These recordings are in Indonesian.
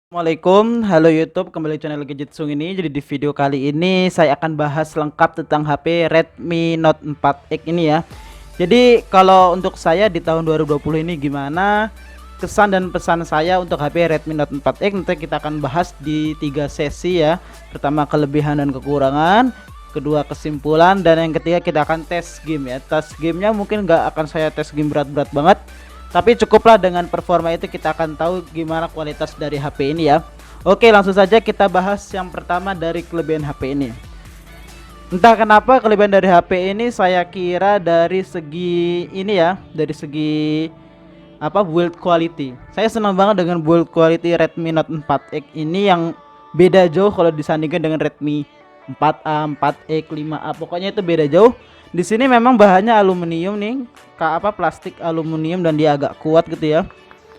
Assalamualaikum, halo YouTube, kembali channel Gadgetsung ini. Jadi di video kali ini saya akan bahas lengkap tentang HP Redmi Note 4X ini ya. Jadi kalau untuk saya di tahun 2020 ini gimana kesan dan pesan saya untuk HP Redmi Note 4X, nanti kita akan bahas di 3 sesi ya. Pertama kelebihan dan kekurangan, kedua kesimpulan, dan yang ketiga kita akan tes game ya. Tes gamenya mungkin nggak akan saya tes game berat-berat banget, tapi cukuplah dengan performa itu kita akan tahu gimana kualitas dari HP ini ya. Oke, langsung saja kita bahas yang pertama dari kelebihan HP ini. Entah kenapa kelebihan dari HP ini saya kira dari segi ini ya, dari segi build quality. Saya senang banget dengan build quality Redmi Note 4X ini yang beda jauh kalau disandingkan dengan Redmi 4A, 4X, 5A. Pokoknya itu beda jauh. Di sini memang bahannya aluminium nih, plastik aluminium, dan dia agak kuat gitu ya.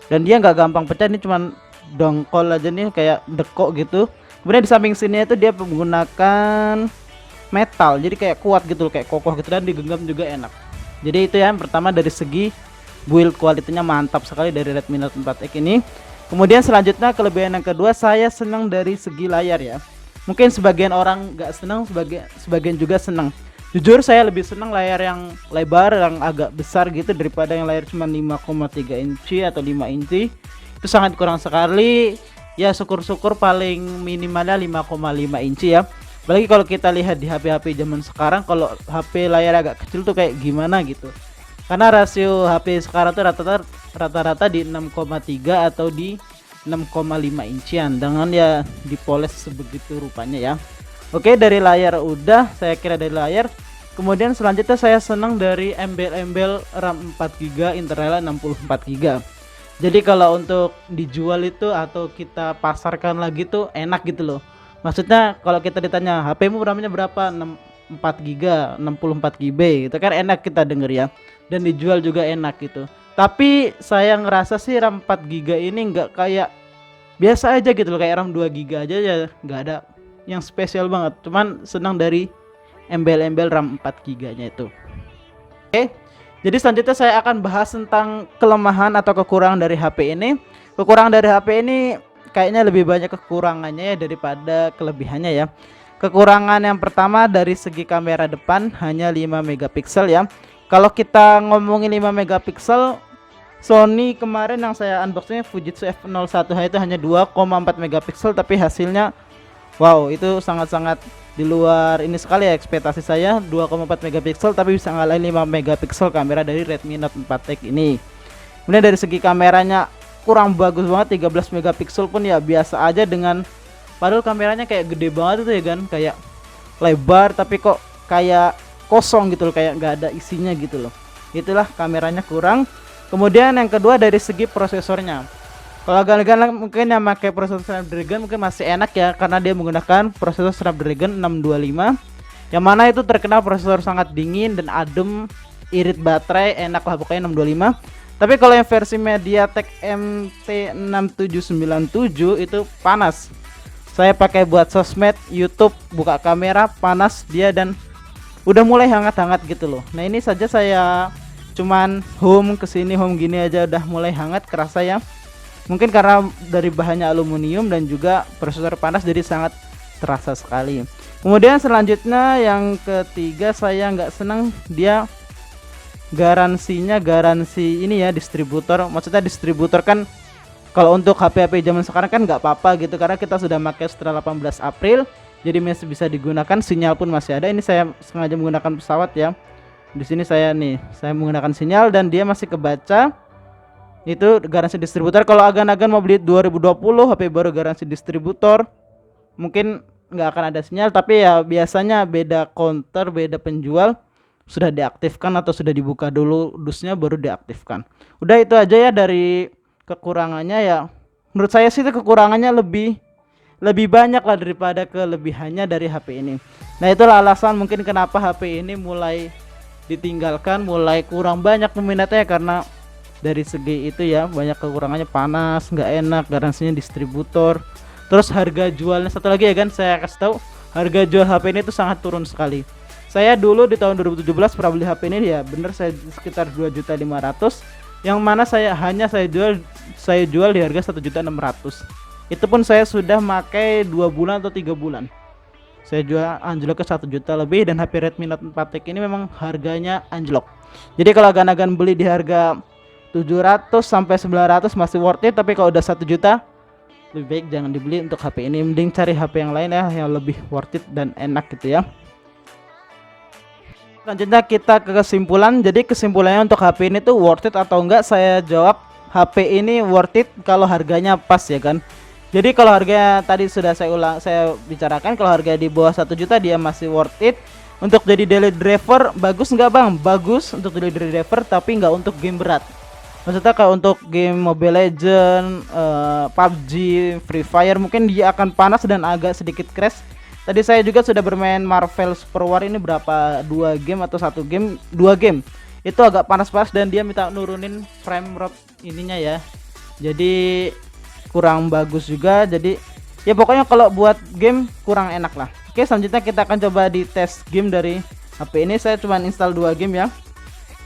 Dan dia nggak gampang pecah, ini cuman dongkol aja nih kayak dekok gitu. Kemudian di samping sini itu dia menggunakan metal, jadi kayak kuat gitu, kayak kokoh gitu, dan digenggam juga enak. Jadi itu ya yang pertama dari segi build kualitinya mantap sekali dari Redmi Note 4X ini. Kemudian selanjutnya kelebihan yang kedua, saya senang dari segi layar ya. Mungkin sebagian orang nggak senang, sebagian juga senang. Jujur saya lebih senang layar yang lebar, yang agak besar gitu, daripada yang layar cuma 5,3 inci atau 5 inci. Itu sangat kurang sekali. Ya syukur-syukur paling minimalnya 5,5 inci ya. Apalagi kalau kita lihat di HP-HP zaman sekarang, kalau HP layar agak kecil tuh kayak gimana gitu. Karena rasio HP sekarang tuh rata-rata di 6,3 atau di 6,5 incian, dengan ya dipoles sebegitu rupanya ya. Oke, dari layar udah, saya kira dari layar. Kemudian selanjutnya saya senang dari embel-embel RAM 4GB, internal 64GB. Jadi kalau untuk dijual itu atau kita pasarkan lagi tuh enak gitu loh. Maksudnya kalau kita ditanya HP-mu RAM-nya berapa? 4GB, 64GB gitu kan, enak kita denger ya. Dan dijual juga enak gitu. Tapi saya ngerasa sih RAM 4GB ini nggak kayak biasa aja gitu loh, kayak RAM 2GB aja ya, nggak ada yang spesial banget. Cuman senang dari embel-embel RAM 4GB nya itu. Oke, jadi selanjutnya saya akan bahas tentang kelemahan atau kekurangan dari HP ini. Kekurangan dari HP ini kayaknya lebih banyak kekurangannya ya daripada kelebihannya ya. Kekurangan yang pertama dari segi kamera depan hanya 5 megapiksel ya. Kalau kita ngomongin 5 megapiksel, Sony kemarin yang saya unboxingnya Fujitsu F01H itu hanya 2,4 megapiksel, tapi hasilnya wow, itu sangat-sangat di luar ini sekali ya ekspektasi saya. 2,4 megapiksel tapi bisa ngalahin 5 megapiksel kamera dari Redmi Note 4X ini. Kemudian dari segi kameranya kurang bagus banget, 13 megapiksel pun ya biasa aja, dengan padahal kameranya kayak gede banget itu ya kan, kayak lebar tapi kok kayak kosong gitu loh, kayak nggak ada isinya gitu loh. Itulah kameranya kurang. Kemudian yang kedua dari segi prosesornya. Kalau agak-agak mungkin yang pakai prosesor Snapdragon mungkin masih enak ya, karena dia menggunakan prosesor Snapdragon 625, yang mana itu terkenal prosesor sangat dingin dan adem, irit baterai, enak lah pokoknya 625. Tapi kalau yang versi MediaTek MT6797 itu panas. Saya pakai buat sosmed, YouTube, buka kamera, panas dia dan udah mulai hangat-hangat gitu loh. Nah ini saja saya cuman home kesini home gini aja udah mulai hangat kerasa ya. Mungkin karena dari bahannya aluminium dan juga prosesor panas, jadi sangat terasa sekali. Kemudian selanjutnya yang ketiga, saya nggak senang dia garansi ini ya, distributor. Maksudnya distributor kan kalau untuk HP-HP zaman sekarang kan nggak apa-apa gitu, karena kita sudah pakai setelah 18 April, jadi masih bisa digunakan, sinyal pun masih ada. Ini saya sengaja menggunakan pesawat ya. Di sini saya menggunakan sinyal dan dia masih kebaca. Itu garansi distributor. Kalau agan-agan mau beli 2020 HP baru garansi distributor, mungkin nggak akan ada sinyal, tapi ya biasanya beda counter, beda penjual, sudah diaktifkan atau sudah dibuka dulu dusnya baru diaktifkan. Udah itu aja ya dari kekurangannya ya. Menurut saya sih itu kekurangannya lebih banyak lah daripada kelebihannya dari HP ini. Nah itulah alasan mungkin kenapa HP ini mulai ditinggalkan, mulai kurang banyak peminatnya, karena dari segi itu ya, banyak kekurangannya, panas, nggak enak, garansinya distributor. Terus harga jualnya satu lagi ya kan, saya kasih tahu harga jual HP ini tuh sangat turun sekali. Saya dulu di tahun 2017 pernah beli HP ini ya, bener saya sekitar 2.500.000, yang mana saya jual di harga 1.600.000. Itu pun saya sudah pakai 2 bulan atau 3 bulan. Saya jual anjlok ke 1 juta lebih, dan HP Redmi Note 4X ini memang harganya anjlok. Jadi kalau agan-agan beli di harga 700 sampai 900 masih worth it, tapi kalau udah 1 juta lebih baik jangan dibeli untuk HP ini. Mending cari HP yang lain ya, yang lebih worth it dan enak gitu ya. Selanjutnya kita ke kesimpulan. Jadi kesimpulannya untuk HP ini tuh worth it atau enggak, saya jawab HP ini worth it kalau harganya pas ya kan. Jadi kalau harganya tadi sudah saya bicarakan, kalau harga di bawah 1 juta dia masih worth it. Untuk jadi daily driver bagus nggak bang? Bagus untuk daily driver, tapi nggak untuk game berat. Maksudnya kayak untuk game Mobile Legend, PUBG, Free Fire mungkin dia akan panas dan agak sedikit crash. Tadi saya juga sudah bermain Marvel Super War ini berapa 2 game atau 1 game, 2 game. Itu agak panas-panas dan dia minta nurunin frame rate ininya ya. Jadi kurang bagus juga. Jadi ya pokoknya kalau buat game kurang enak lah. Oke, selanjutnya kita akan coba di tes game dari HP ini. Saya cuma install 2 game ya.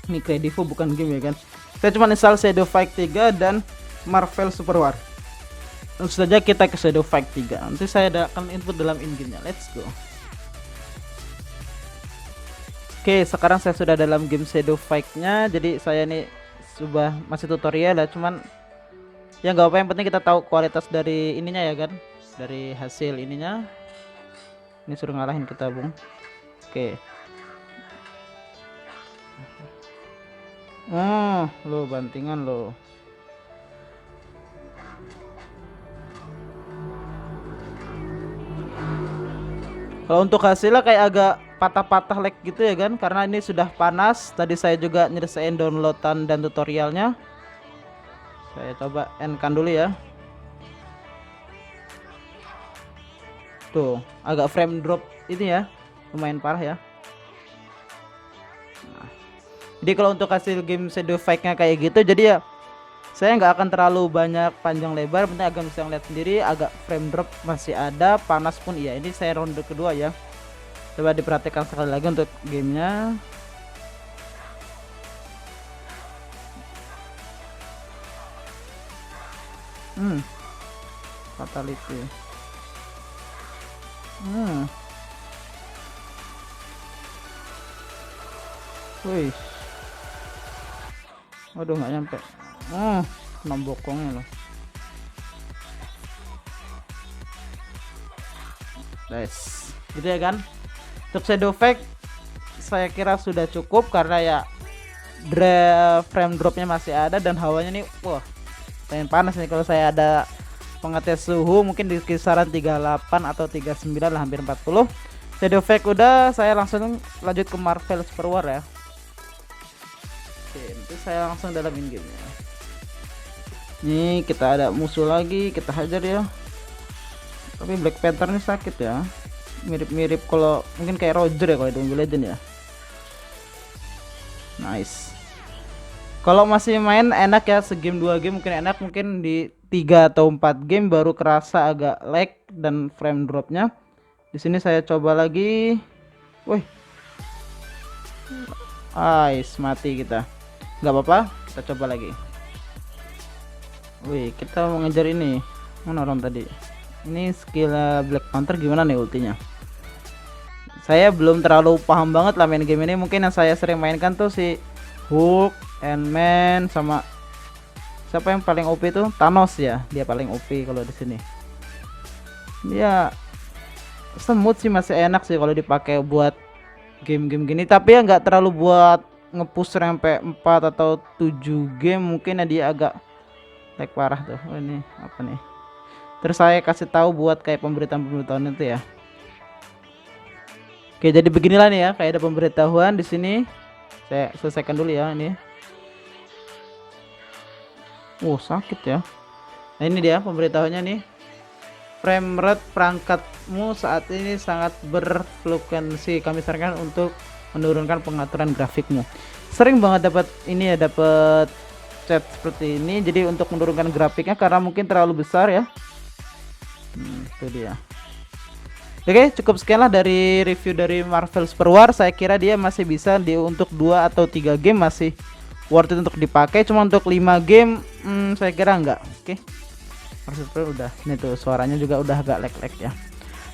Ini Kredivo bukan game ya kan. Saya cuma install Shadow Fight 3 dan Marvel Super War. Langsung saja kita ke Shadow Fight 3. Nanti saya akan input dalam in-game-nya. Let's go. Oke, sekarang saya sudah dalam game Shadow Fight-nya. Jadi saya ini sudah masih tutorial ya, cuman ya nggak apa, yang penting kita tahu kualitas dari ininya ya kan, dari hasil ininya. Ini suruh ngalahin kita bung. Oke. Lo bantingan lo. Kalau untuk hasilnya kayak agak patah-patah lag gitu ya kan, karena ini sudah panas. Tadi saya juga nyelesain downloadan dan tutorialnya. Saya coba end-kan dulu ya. Tuh, agak frame drop ini ya, lumayan parah ya. Nah, jadi kalau untuk hasil game Shadow Fight-nya kayak gitu, jadi ya saya nggak akan terlalu banyak panjang lebar, penting agak bisa ngeliat sendiri. Agak frame drop masih ada, panas pun iya. Ini saya ronde kedua ya. Coba diperhatikan sekali lagi untuk gamenya. Fatality. Wih. Waduh nggak nyampe. Kena bokongnya loh. Guys, gitu ya kan. Untuk Shadow Fight saya kira sudah cukup, karena ya frame dropnya masih ada dan hawanya nih, wah, pengen panas nih. Kalau saya ada pengetes suhu mungkin di kisaran 38 atau 39 lah, hampir 40. Shadow Fight udah, saya langsung lanjut ke Marvel Super War ya. Oke, nanti saya langsung dalam in game ya. Nih kita ada musuh lagi, kita hajar ya. Tapi Black Panther ini sakit ya, mirip-mirip kalau mungkin kayak Roger ya kalau di Mobile Legend ya. Nice. Kalau masih main enak ya, segame 2 game mungkin enak, mungkin di 3 atau 4 game baru kerasa agak lag dan frame dropnya. Di sini saya coba lagi. Wih, mati kita. Nggak apa-apa, kita coba lagi. Wih, kita mau ngejar ini. Mana orang tadi? Ini skill Black Panther gimana nih ultinya? Saya belum terlalu paham banget lah main game ini. Mungkin yang saya sering mainkan tuh si Hulk, Ant-Man, sama siapa yang paling OP tuh? Thanos ya, dia paling OP kalau di sini. Dia semut sih, masih enak sih kalau dipakai buat game-game gini, tapi ya nggak terlalu buat ngepush sampai 4 atau 7 game. Mungkin ya dia agak lag parah tuh. Oh, ini apa nih? Terus saya kasih tahu buat kayak pemberitahuan itu ya. Oke, jadi beginilah nih ya, kayak ada pemberitahuan di sini. Saya selesaikan dulu ya ini. Sakit ya. Nah, ini dia pemberitahuannya nih. Frame rate perangkatmu saat ini sangat berfluktuasi. Kami sarankan untuk menurunkan pengaturan grafikmu. Sering banget dapat ini ya, dapat chat seperti ini. Jadi untuk menurunkan grafiknya karena mungkin terlalu besar ya. Itu dia. Oke, cukup sekian lah dari review dari Marvel Super War. Saya kira dia masih bisa untuk 2 atau 3 game masih worth it untuk dipakai. Cuma untuk 5 game saya kira enggak. Oke. udah. Ini tuh suaranya juga udah agak lag-lag ya.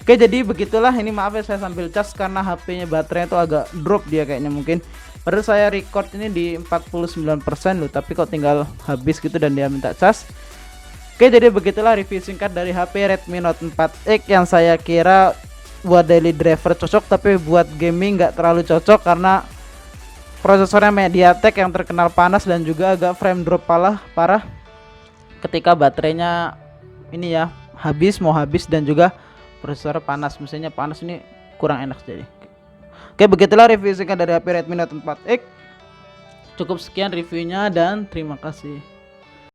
Oke, jadi begitulah, ini maaf ya saya sambil cas karena HP-nya baterainya tuh agak drop dia kayaknya mungkin. Padahal saya record ini di 49% loh, tapi kok tinggal habis gitu dan dia minta cas. Oke, jadi begitulah review singkat dari HP Redmi Note 4X yang saya kira buat daily driver cocok, tapi buat gaming nggak terlalu cocok karena prosesornya MediaTek yang terkenal panas dan juga agak frame drop parah ketika baterainya ini ya mau habis dan juga prosesor panas, mesinnya panas, ini kurang enak jadi. Oke, begitulah review singkat dari HP Redmi Note 4X. Cukup sekian reviewnya dan terima kasih.